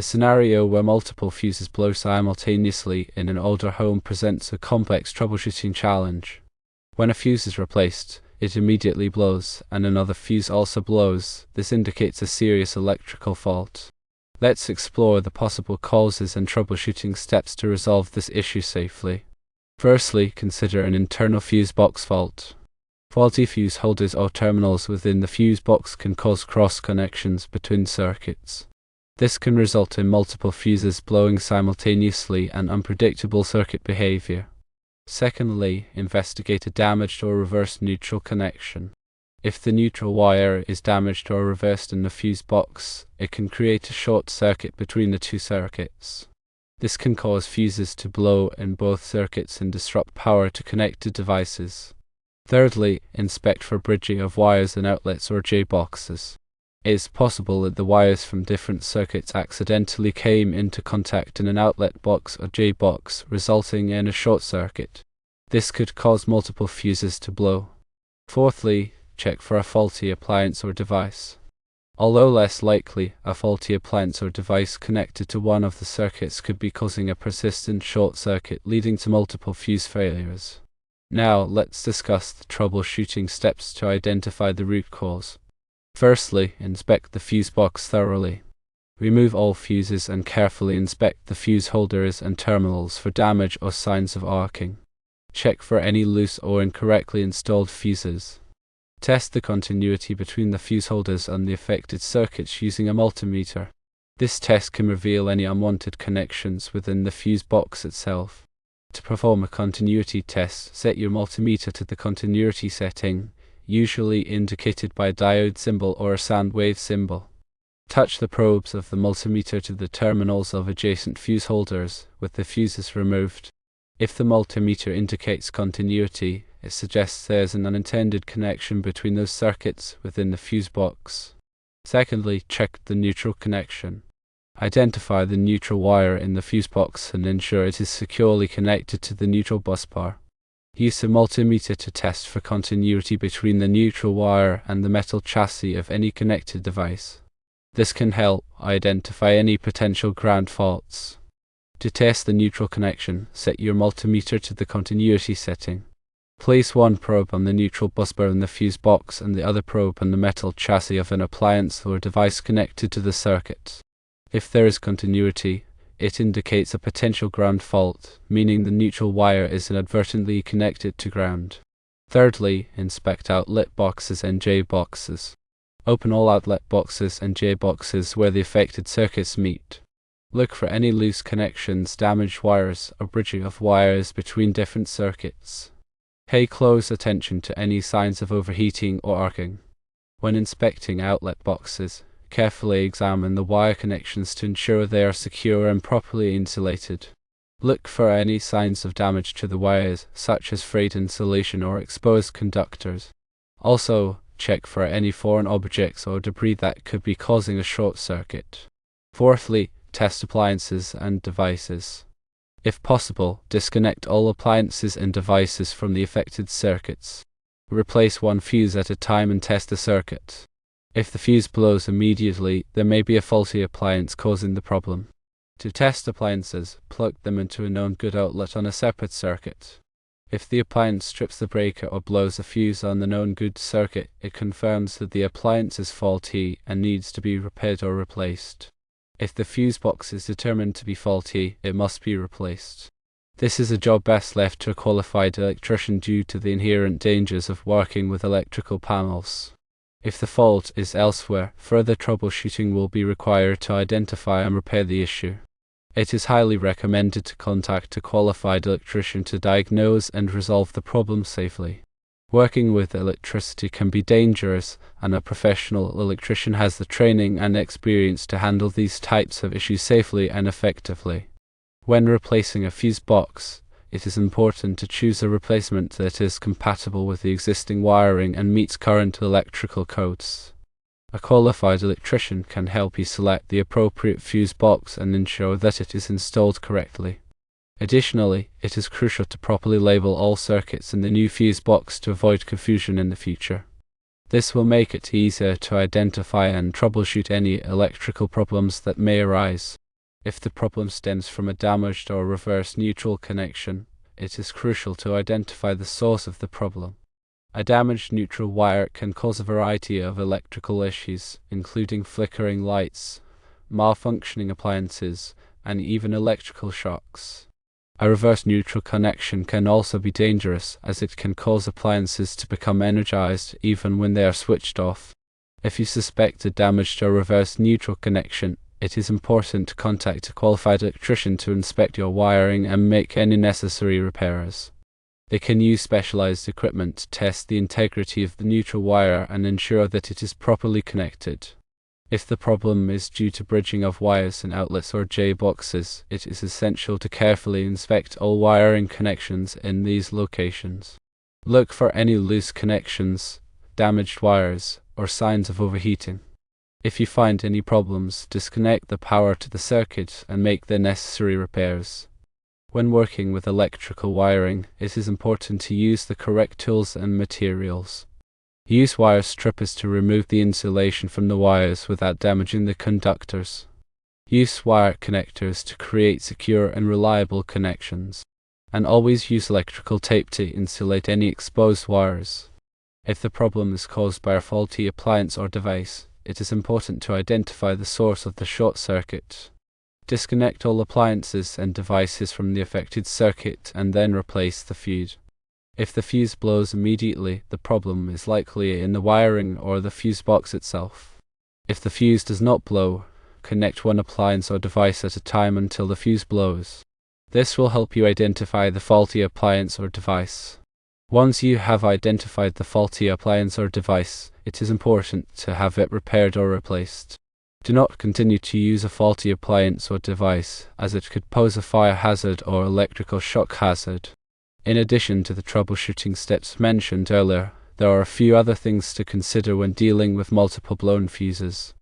scenario where multiple fuses blow simultaneously in an older home presents a complex troubleshooting challenge. When a fuse is replaced, it immediately blows, and another fuse also blows. This indicates a serious electrical fault. Let's explore the possible causes and troubleshooting steps to resolve this issue safely. Firstly, consider an internal fuse box fault. Faulty fuse holders or terminals within the fuse box can cause cross connections between circuits. This can result in multiple fuses blowing simultaneously and unpredictable circuit behavior. Secondly, investigate a damaged or reversed neutral connection. If the neutral wire is damaged or reversed in the fuse box, it can create a short circuit between the two circuits. This can cause fuses to blow in both circuits and disrupt power to connected devices. Thirdly, inspect for bridging of wires and outlets or J-boxes. It is possible that the wires from different circuits accidentally came into contact in an outlet box or J-box, resulting in a short circuit. This could cause multiple fuses to blow. Fourthly, check for a faulty appliance or device. Although less likely, a faulty appliance or device connected to one of the circuits could be causing a persistent short circuit leading to multiple fuse failures. Now, let's discuss the troubleshooting steps to identify the root cause. Firstly, inspect the fuse box thoroughly. Remove all fuses and carefully inspect the fuse holders and terminals for damage or signs of arcing. Check for any loose or incorrectly installed fuses. Test the continuity between the fuse holders and the affected circuits using a multimeter. This test can reveal any unwanted connections within the fuse box itself. To perform a continuity test, set your multimeter to the continuity setting, usually indicated by a diode symbol or a sound wave symbol. Touch the probes of the multimeter to the terminals of adjacent fuse holders, with the fuses removed. If the multimeter indicates continuity, it suggests there is an unintended connection between those circuits within the fuse box. Secondly, check the neutral connection. Identify the neutral wire in the fuse box and ensure it is securely connected to the neutral busbar. Use the multimeter to test for continuity between the neutral wire and the metal chassis of any connected device. This can help identify any potential ground faults. To test the neutral connection, set your multimeter to the continuity setting. Place one probe on the neutral busbar in the fuse box and the other probe on the metal chassis of an appliance or device connected to the circuit. If there is continuity, it indicates a potential ground fault, meaning the neutral wire is inadvertently connected to ground. Thirdly, inspect outlet boxes and J-boxes. Open all outlet boxes and J-boxes where the affected circuits meet. Look for any loose connections, damaged wires, or bridging of wires between different circuits. Pay close attention to any signs of overheating or arcing. When inspecting outlet boxes, carefully examine the wire connections to ensure they are secure and properly insulated. Look for any signs of damage to the wires, such as frayed insulation or exposed conductors. Also, check for any foreign objects or debris that could be causing a short circuit. Fourthly, test appliances and devices. If possible, disconnect all appliances and devices from the affected circuits. Replace one fuse at a time and test the circuit. If the fuse blows immediately, there may be a faulty appliance causing the problem. To test appliances, plug them into a known good outlet on a separate circuit. If the appliance trips the breaker or blows a fuse on the known good circuit, it confirms that the appliance is faulty and needs to be repaired or replaced. If the fuse box is determined to be faulty, it must be replaced. This is a job best left to a qualified electrician due to the inherent dangers of working with electrical panels. If the fault is elsewhere, further troubleshooting will be required to identify and repair the issue. It is highly recommended to contact a qualified electrician to diagnose and resolve the problem safely. Working with electricity can be dangerous, and a professional electrician has the training and experience to handle these types of issues safely and effectively. When replacing a fuse box, it is important to choose a replacement that is compatible with the existing wiring and meets current electrical codes. A qualified electrician can help you select the appropriate fuse box and ensure that it is installed correctly. Additionally, it is crucial to properly label all circuits in the new fuse box to avoid confusion in the future. This will make it easier to identify and troubleshoot any electrical problems that may arise. If the problem stems from a damaged or reverse neutral connection, it is crucial to identify the source of the problem. A damaged neutral wire can cause a variety of electrical issues, including flickering lights, malfunctioning appliances, and even electrical shocks. A reverse neutral connection can also be dangerous, as it can cause appliances to become energized even when they are switched off. If you suspect a damaged or reverse neutral connection, it is important to contact a qualified electrician to inspect your wiring and make any necessary repairs. They can use specialized equipment to test the integrity of the neutral wire and ensure that it is properly connected. If the problem is due to bridging of wires and outlets or J-boxes, it is essential to carefully inspect all wiring connections in these locations. Look for any loose connections, damaged wires, or signs of overheating. If you find any problems, disconnect the power to the circuit and make the necessary repairs. When working with electrical wiring, it is important to use the correct tools and materials. Use wire strippers to remove the insulation from the wires without damaging the conductors. Use wire connectors to create secure and reliable connections. And always use electrical tape to insulate any exposed wires. If the problem is caused by a faulty appliance or device, it is important to identify the source of the short circuit. Disconnect all appliances and devices from the affected circuit and then replace the fuse. If the fuse blows immediately, the problem is likely in the wiring or the fuse box itself. If the fuse does not blow, connect one appliance or device at a time until the fuse blows. This will help you identify the faulty appliance or device. Once you have identified the faulty appliance or device, it is important to have it repaired or replaced. Do not continue to use a faulty appliance or device, as it could pose a fire hazard or electrical shock hazard. In addition to the troubleshooting steps mentioned earlier, there are a few other things to consider when dealing with multiple blown fuses.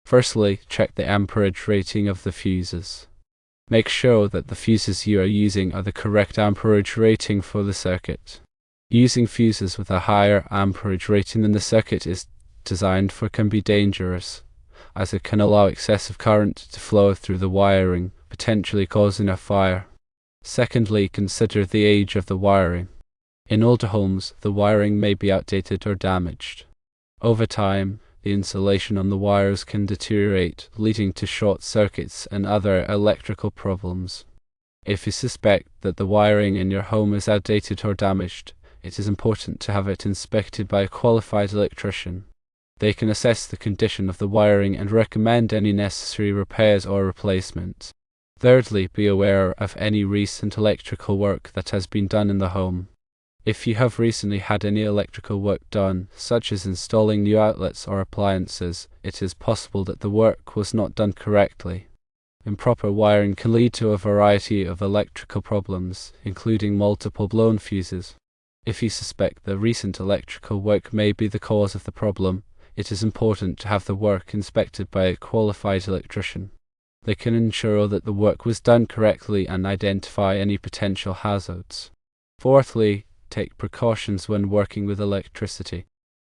Firstly, check the amperage rating of the fuses. Make sure that the fuses you are using are the correct amperage rating for the circuit. Using fuses with a higher amperage rating than the circuit is designed for can be dangerous, as it can allow excessive current to flow through the wiring, potentially causing a fire. Secondly, consider the age of the wiring. In older homes, the wiring may be outdated or damaged. Over time, the insulation on the wires can deteriorate, leading to short circuits and other electrical problems. If you suspect that the wiring in your home is outdated or damaged, it is important to have it inspected by a qualified electrician. They can assess the condition of the wiring and recommend any necessary repairs or replacements. Thirdly, be aware of any recent electrical work that has been done in the home. If you have recently had any electrical work done, such as installing new outlets or appliances, it is possible that the work was not done correctly. Improper wiring can lead to a variety of electrical problems, including multiple blown fuses. If you suspect that recent electrical work may be the cause of the problem, it is important to have the work inspected by a qualified electrician. They can ensure that the work was done correctly and identify any potential hazards. Fourthly, take precautions when working with electricity.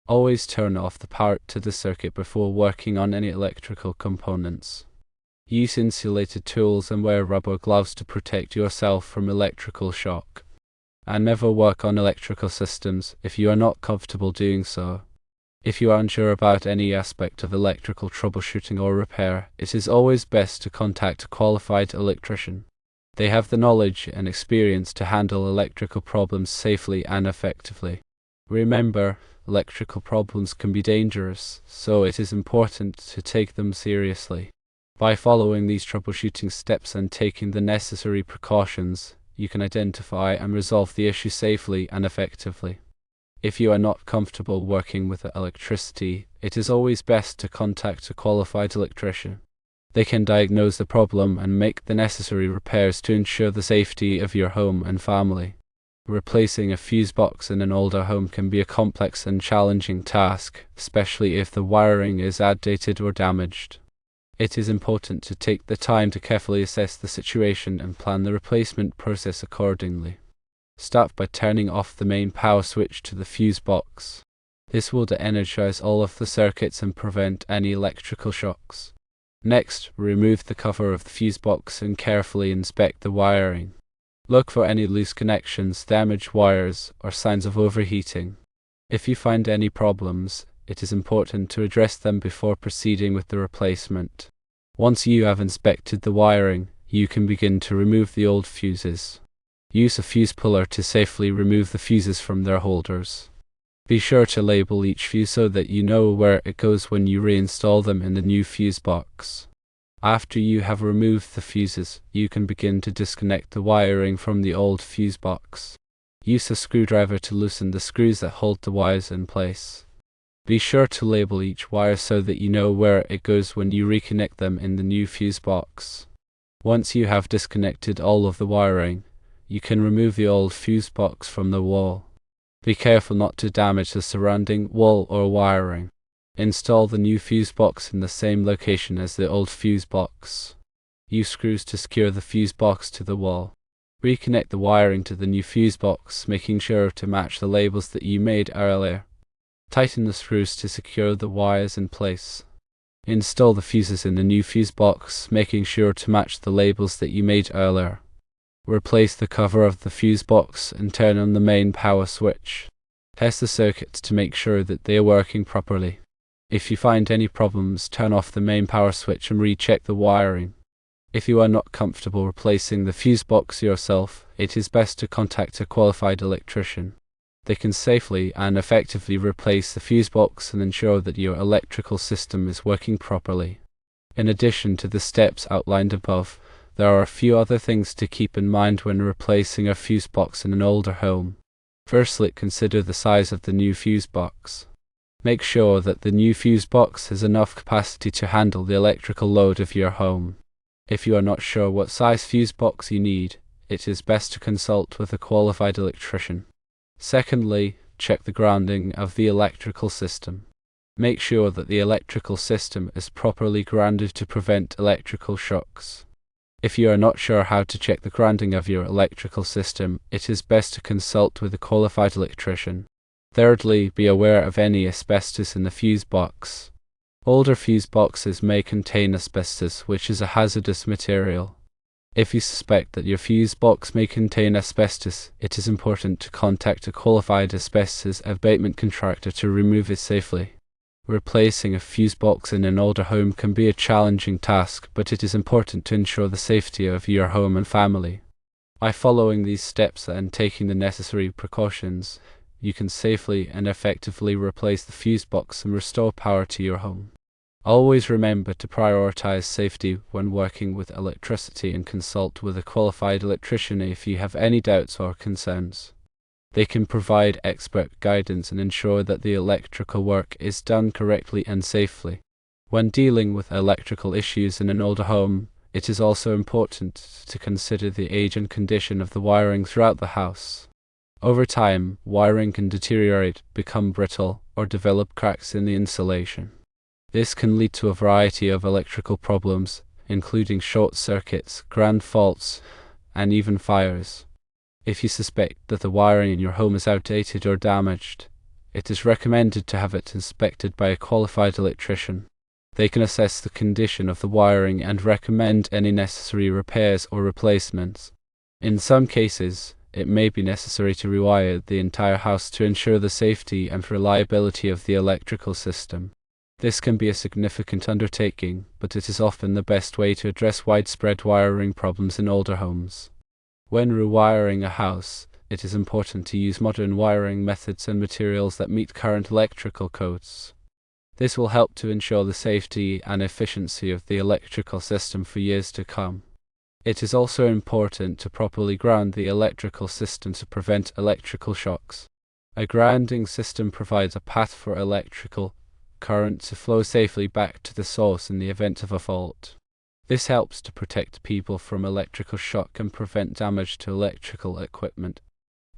Always turn off the power to the circuit before working on any electrical components. Use insulated tools and wear rubber gloves to protect yourself from electrical shock. And never work on electrical systems if you are not comfortable doing so. If you are unsure about any aspect of electrical troubleshooting or repair, it is always best to contact a qualified electrician. They have the knowledge and experience to handle electrical problems safely and effectively. Remember, electrical problems can be dangerous, so it is important to take them seriously. By following these troubleshooting steps and taking the necessary precautions, you can identify and resolve the issue safely and effectively. If you are not comfortable working with electricity, it is always best to contact a qualified electrician. They can diagnose the problem and make the necessary repairs to ensure the safety of your home and family. Replacing a fuse box in an older home can be a complex and challenging task, especially if the wiring is outdated or damaged. It is important to take the time to carefully assess the situation and plan the replacement process accordingly. Start by turning off the main power switch to the fuse box. This will de-energize all of the circuits and prevent any electrical shocks. Next, remove the cover of the fuse box and carefully inspect the wiring. Look for any loose connections, damaged wires, or signs of overheating. If you find any problems, it is important to address them before proceeding with the replacement. Once you have inspected the wiring, you can begin to remove the old fuses. Use a fuse puller to safely remove the fuses from their holders. Be sure to label each fuse so that you know where it goes when you reinstall them in the new fuse box. After you have removed the fuses, you can begin to disconnect the wiring from the old fuse box. Use a screwdriver to loosen the screws that hold the wires in place. Be sure to label each wire so that you know where it goes when you reconnect them in the new fuse box. Once you have disconnected all of the wiring, you can remove the old fuse box from the wall. Be careful not to damage the surrounding wall or wiring. Install the new fuse box in the same location as the old fuse box. Use screws to secure the fuse box to the wall. Reconnect the wiring to the new fuse box, making sure to match the labels that you made earlier. Tighten the screws to secure the wires in place. Install the fuses in the new fuse box, making sure to match the labels that you made earlier. Replace the cover of the fuse box and turn on the main power switch. Test the circuits to make sure that they are working properly. If you find any problems, turn off the main power switch and recheck the wiring. If you are not comfortable replacing the fuse box yourself, it is best to contact a qualified electrician. They can safely and effectively replace the fuse box and ensure that your electrical system is working properly. In addition to the steps outlined above, there are a few other things to keep in mind when replacing a fuse box in an older home. Firstly, consider the size of the new fuse box. Make sure that the new fuse box has enough capacity to handle the electrical load of your home. If you are not sure what size fuse box you need, it is best to consult with a qualified electrician. Secondly, check the grounding of the electrical system. Make sure that the electrical system is properly grounded to prevent electrical shocks. If you are not sure how to check the grounding of your electrical system, it is best to consult with a qualified electrician. Thirdly, be aware of any asbestos in the fuse box. Older fuse boxes may contain asbestos, which is a hazardous material. If you suspect that your fuse box may contain asbestos, it is important to contact a qualified asbestos abatement contractor to remove it safely. Replacing a fuse box in an older home can be a challenging task, but it is important to ensure the safety of your home and family. By following these steps and taking the necessary precautions, you can safely and effectively replace the fuse box and restore power to your home. Always remember to prioritize safety when working with electricity and consult with a qualified electrician if you have any doubts or concerns. They can provide expert guidance and ensure that the electrical work is done correctly and safely. When dealing with electrical issues in an older home, it is also important to consider the age and condition of the wiring throughout the house. Over time, wiring can deteriorate, become brittle, or develop cracks in the insulation. This can lead to a variety of electrical problems, including short circuits, ground faults, and even fires. If you suspect that the wiring in your home is outdated or damaged, it is recommended to have it inspected by a qualified electrician. They can assess the condition of the wiring and recommend any necessary repairs or replacements. In some cases, it may be necessary to rewire the entire house to ensure the safety and reliability of the electrical system. This can be a significant undertaking, but it is often the best way to address widespread wiring problems in older homes. When rewiring a house, it is important to use modern wiring methods and materials that meet current electrical codes. This will help to ensure the safety and efficiency of the electrical system for years to come. It is also important to properly ground the electrical system to prevent electrical shocks. A grounding system provides a path for electrical current to flow safely back to the source in the event of a fault. This helps to protect people from electrical shock and prevent damage to electrical equipment.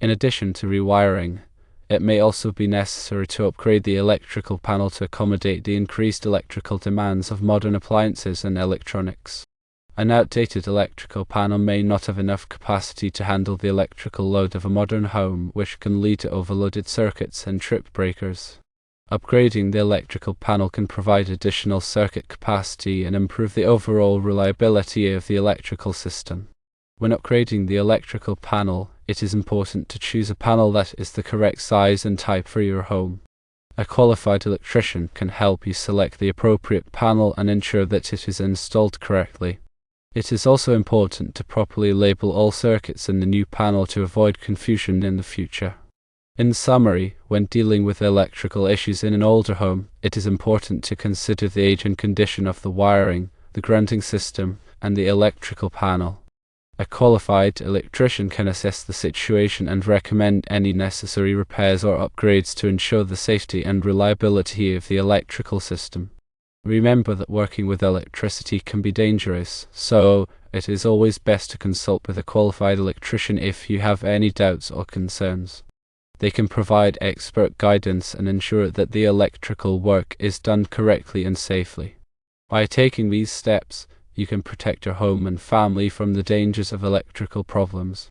In addition to rewiring, it may also be necessary to upgrade the electrical panel to accommodate the increased electrical demands of modern appliances and electronics. An outdated electrical panel may not have enough capacity to handle the electrical load of a modern home, which can lead to overloaded circuits and trip breakers. Upgrading the electrical panel can provide additional circuit capacity and improve the overall reliability of the electrical system. When upgrading the electrical panel, it is important to choose a panel that is the correct size and type for your home. A qualified electrician can help you select the appropriate panel and ensure that it is installed correctly. It is also important to properly label all circuits in the new panel to avoid confusion in the future. In summary, when dealing with electrical issues in an older home, it is important to consider the age and condition of the wiring, the grounding system, and the electrical panel. A qualified electrician can assess the situation and recommend any necessary repairs or upgrades to ensure the safety and reliability of the electrical system. Remember that working with electricity can be dangerous, so it is always best to consult with a qualified electrician if you have any doubts or concerns. They can provide expert guidance and ensure that the electrical work is done correctly and safely. By taking these steps, you can protect your home and family from the dangers of electrical problems.